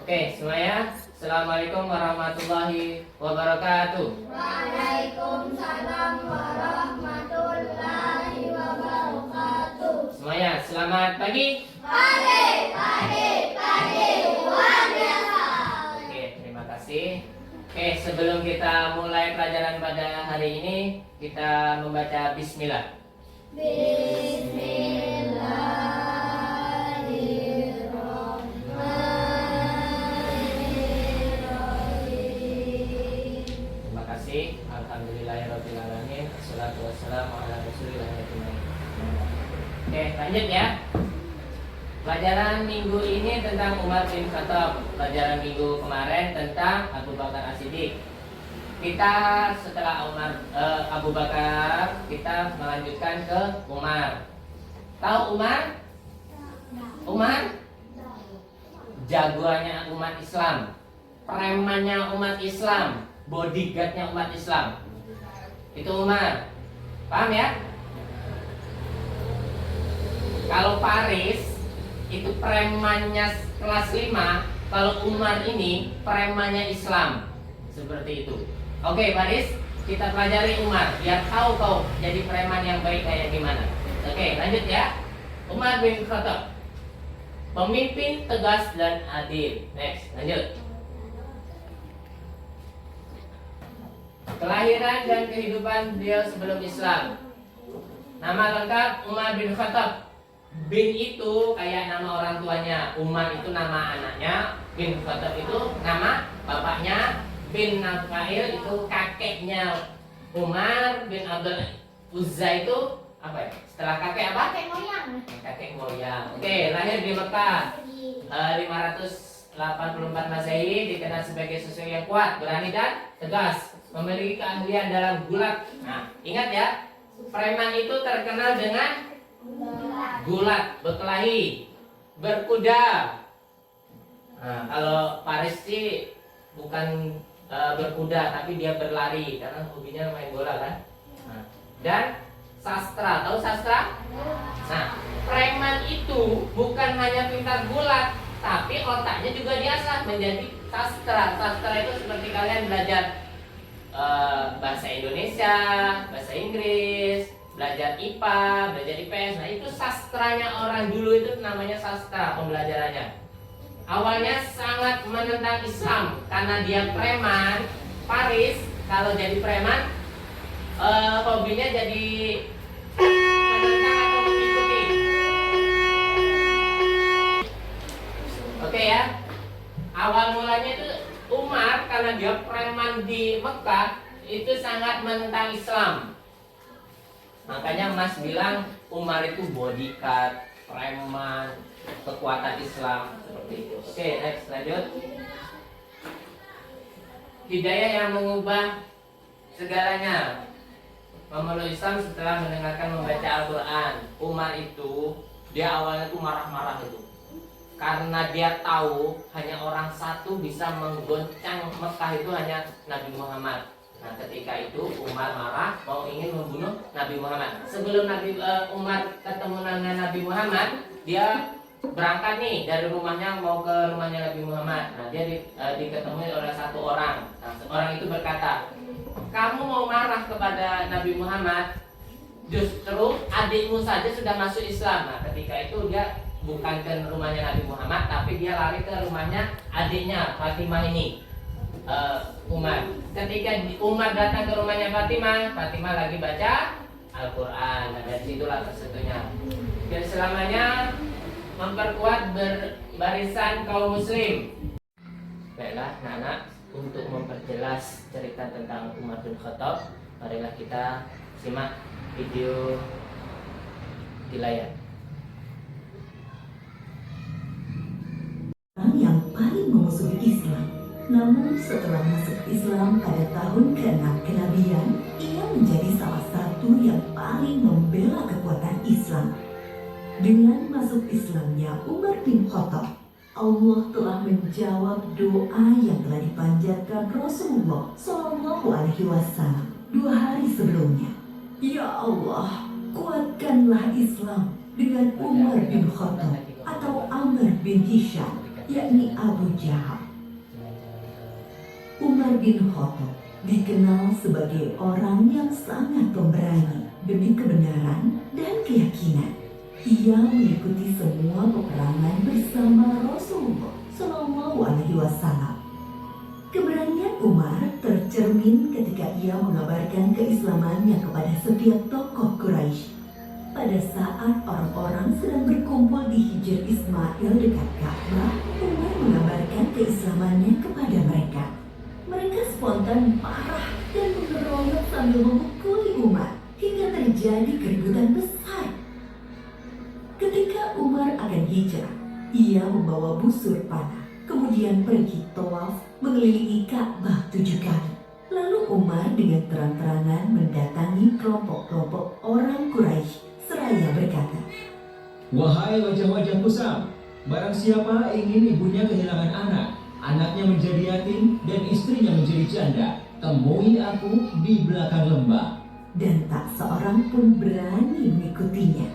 Oke, semuanya. Assalamualaikum warahmatullahi wabarakatuh. Waalaikumsalam warahmatullahi wabarakatuh. Semuanya, selamat pagi. Pagi, luar biasa. Oke, terima kasih. Oke, sebelum kita mulai pelajaran pada hari ini, kita membaca bismillah. Terima kasih. Alhamdulillahirrahmanirrahim. Assalatu wassalamu ala rasulillah. Oke, lanjut ya. Pelajaran minggu ini tentang Umar bin Khattab. Pelajaran minggu kemarin tentang Abu Bakar As-Siddiq. Kita setelah Abu Bakar, kita melanjutkan ke Umar. Tahu Umar? Umar? Jagoannya umat Islam, premannya umat Islam, bodyguardnya umat Islam. Itu Umar. Paham ya? Kalau Paris itu premannya kelas 5, kalau Umar ini premannya Islam. Seperti itu. Oke, Paris, kita pelajari Umar biar tahu kau jadi preman yang baik kayak gimana. Oke, lanjut ya. Umar bin Khattab, pemimpin tegas dan adil. Next, lanjut. Kelahiran dan kehidupan beliau sebelum Islam. Nama lengkap Umar bin Khattab. Bin itu kayak nama orang tuanya, Umar itu nama anaknya, bin Khattab itu nama bapaknya, bin Nafail itu kakeknya Umar, bin Abdul Uzza itu apa ya? Setelah kakek apa? Kakek moyang. Oke, lahir di Mekah 584 Masehi, dikenal sebagai sosok yang kuat, berani dan tegas, memiliki keahlian dalam gulat. Nah, ingat ya, preman itu terkenal dengan gulat, berkelahi, berkuda. Nah, kalau Paris sih bukan berkuda, tapi dia berlari karena hobinya main bola kan. Nah, dan sastra, tahu sastra? Nah, preman itu bukan hanya pintar gulat, tapi otaknya juga diasah menjadi sastra. Sastra itu seperti kalian belajar bahasa Indonesia, bahasa Inggris, belajar IPA, belajar IPS. Nah, itu sastranya orang dulu, itu namanya sastra pembelajarannya. Awalnya sangat menentang Islam karena dia preman. Paris kalau jadi preman hobinya jadi menentang atau mengikuti. Oke ya. Awal mulanya itu Umar karena dia preman di Mekah itu sangat menentang Islam. Makanya Mas bilang Umar itu bodyguard, preman, kekuatan Islam seperti itu. Oke, next, lanjut. Hidayah yang mengubah segalanya. Memeluk Islam setelah mendengarkan membaca Al-Quran. Umar itu dia awalnya tuh marah-marah itu, karena dia tahu hanya orang satu bisa menggoncang Mekah, itu hanya Nabi Muhammad. Nah, ketika itu Umar marah, mau ingin membunuh Nabi Muhammad. Sebelum Umar ketemu dengan Nabi Muhammad, dia berangkat nih dari rumahnya mau ke rumahnya Nabi Muhammad. Nah, dia diketemui oleh satu orang. Nah, orang itu berkata, kamu mau marah kepada Nabi Muhammad, justru adikmu saja sudah masuk Islam. Nah, ketika itu dia bukan ke rumahnya Nabi Muhammad, tapi dia lari ke rumahnya adiknya Fatimah ini. Umar. Ketika Umar datang ke rumahnya Fatimah, Fatimah lagi baca Al-Quran. Nah, dari situlah tersentuhnya. Dan selamanya memperkuat barisan kaum muslim. Baiklah, anak-anak, untuk memperjelas cerita tentang Umar bin Khattab, marilah kita simak video di layar. Orang yang paling memusuhi Islam. Namun setelah masuk Islam pada tahun ke-6 kenabian, ia menjadi salah satu yang paling membela kekuatan Islam. Dengan masuk Islamnya Umar bin Khattab, Allah telah menjawab doa yang telah dipanjatkan Rasulullah SAW 2 hari sebelumnya. Ya Allah, kuatkanlah Islam dengan Umar bin Khattab atau Amr bin Hisham. yakni Abu Jahal. Umar bin Khattab dikenal sebagai orang yang sangat pemberani demi kebenaran dan keyakinan. Ia mengikuti semua peperangan bersama Rasulullah Shallallahu Alaihi Wasallam. Keberanian Umar tercermin ketika ia mengabarkan keislamannya kepada setiap tokoh Quraisy. Pada saat orang-orang sedang berkumpul di Hijr Ismail dekat Ka'bah, Umar mengabarkan keislamannya kepada mereka. Mereka spontan marah dan mengeroyok sambil memukuli Umar hingga terjadi keributan besar. Ketika Umar akan hijrah, ia membawa busur panah, kemudian pergi tawaf mengelilingi Ka'bah 7 kali. Lalu Umar dengan terang-terangan mendatangi kelompok-kelompok orang Quraisy seraya berkata, "Wahai wajah-wajah kusam, barang siapa ingin ibunya kehilangan anak, anaknya menjadi yatim, dan istrinya menjadi janda, temui aku di belakang lembah." Dan tak seorang pun berani mengikutinya.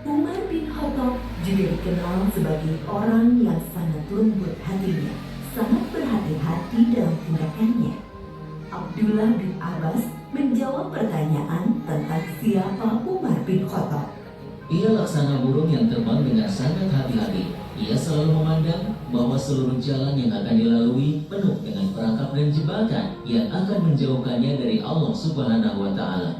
Umar bin Khattab juga dikenal sebagai orang yang sangat lembut hatinya, sangat berhati-hati dalam tindakannya. Abdullah bin Abbas menjawab pertanyaan tentang siapa Umar bin Khattab. Ia laksana burung yang terbang dengan sangat hati-hati. Ia selalu memandang bahwa seluruh jalan yang akan dilalui penuh dengan perangkap dan jebakan yang akan menjauhkannya dari Allah Subhanahu wa Ta'ala.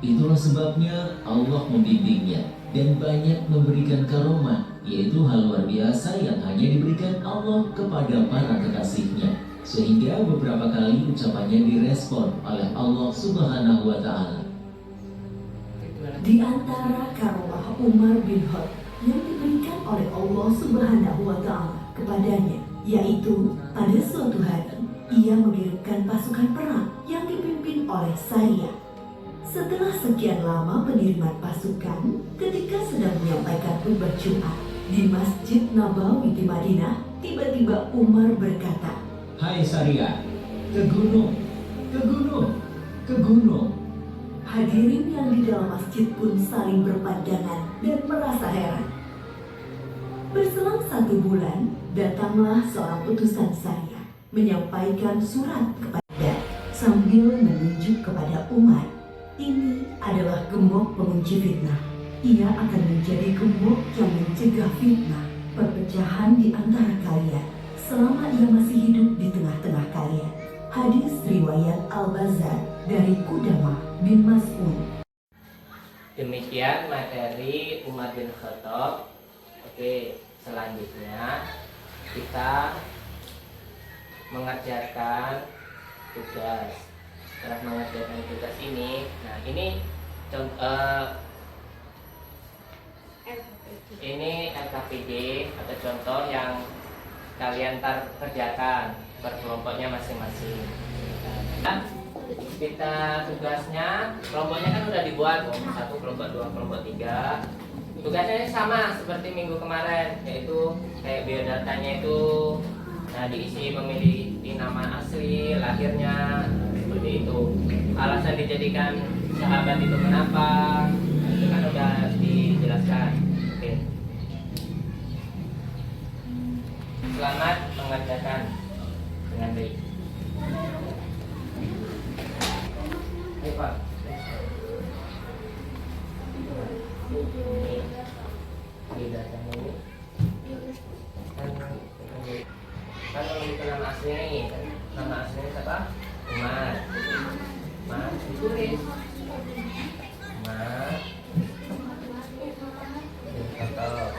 Itulah sebabnya Allah membimbingnya dan banyak memberikan karomah, yaitu hal luar biasa yang hanya diberikan Allah kepada para kekasihnya. Sehingga beberapa kali ucapannya direspon oleh Allah Subhanahu wa Ta'ala. Di antara karomah Umar bin Khattab yang diberikan oleh Allah Subhanahu wa Ta'ala kepadanya, yaitu pada suatu hari ia mengirimkan pasukan perang yang dipimpin oleh Sariyah. Setelah sekian lama pengiriman pasukan, ketika sedang menyampaikan khutbah Jumat di Masjid Nabawi di Madinah, tiba-tiba Umar berkata, "Hai Sariyah, ke gunung, ke gunung, ke gunung." Hadirin yang di dalam masjid pun saling berpandangan dan merasa heran. Berselang 1 bulan, datanglah seorang utusan Sariyah menyampaikan surat kepada sambil menunjuk kepada Umar. Ini adalah gembok pengunci fitnah. Ia akan menjadi gembok yang mencegah fitnah, perpecahan di antara kalian selama ia masih hidup di tengah-tengah kalian. Hadis riwayat Al-Bazzar dari Qudamah bin Mas'ud. Demikian materi Umar bin Khattab. Oke, selanjutnya kita mengerjakan tugas. Setelah mengerjakan tugas ini, nah ini ini LKPD atau contoh yang kalian kerjakan berkelompoknya masing-masing. Nah, kita tugasnya kelompoknya kan udah dibuat, kelompok 1, kelompok 2, kelompok 3. Tugasnya sama seperti minggu kemarin, yaitu kayak biodatanya itu diisi memilih nama asli, lahirnya, seperti itu. Alasan dijadikan sahabat itu kenapa, itu kan udah dijelaskan. Oke. Selamat mengerjakan dengan baik. Ayo Pak. Ini datanya ini kan kalau itu nama aslinya ini kan, nama aslinya siapa? Umar. Umar ditulis Umar bin Khattab.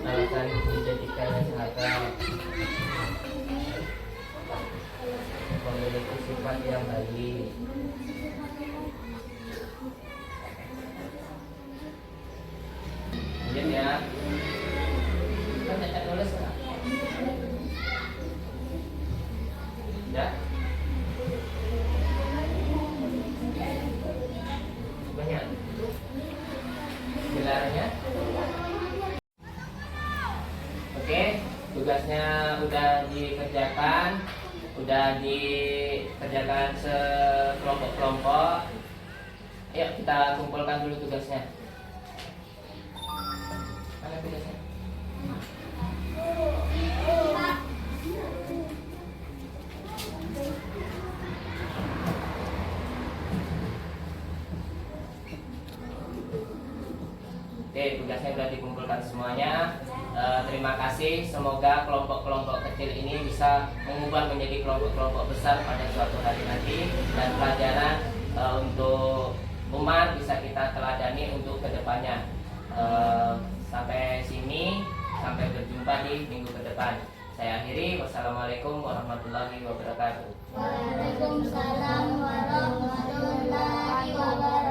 Alasan dijadikan sahabat, memiliki sifat yang baik. Lanjut ya. Kan cacat nulis nggak? Ya. Banyak. Gelarnya. Oke, tugasnya udah dikerjakan. udah dikerjakan sekelompok-kelompok. Ayo kita kumpulkan dulu tugasnya. Mana tugasnya? Oke, tugasnya sudah dikumpulkan semuanya. Terima kasih. Semoga kelompok-kelompok kecil ini bisa mengubah menjadi kelompok-kelompok besar pada suatu hari nanti, dan pelajaran untuk umat bisa kita teladani untuk kedepannya. Sampai sini, sampai berjumpa di minggu ke depan. Saya akhiri. Wassalamualaikum warahmatullahi wabarakatuh. Waalaikumsalam warahmatullahi wabarakatuh.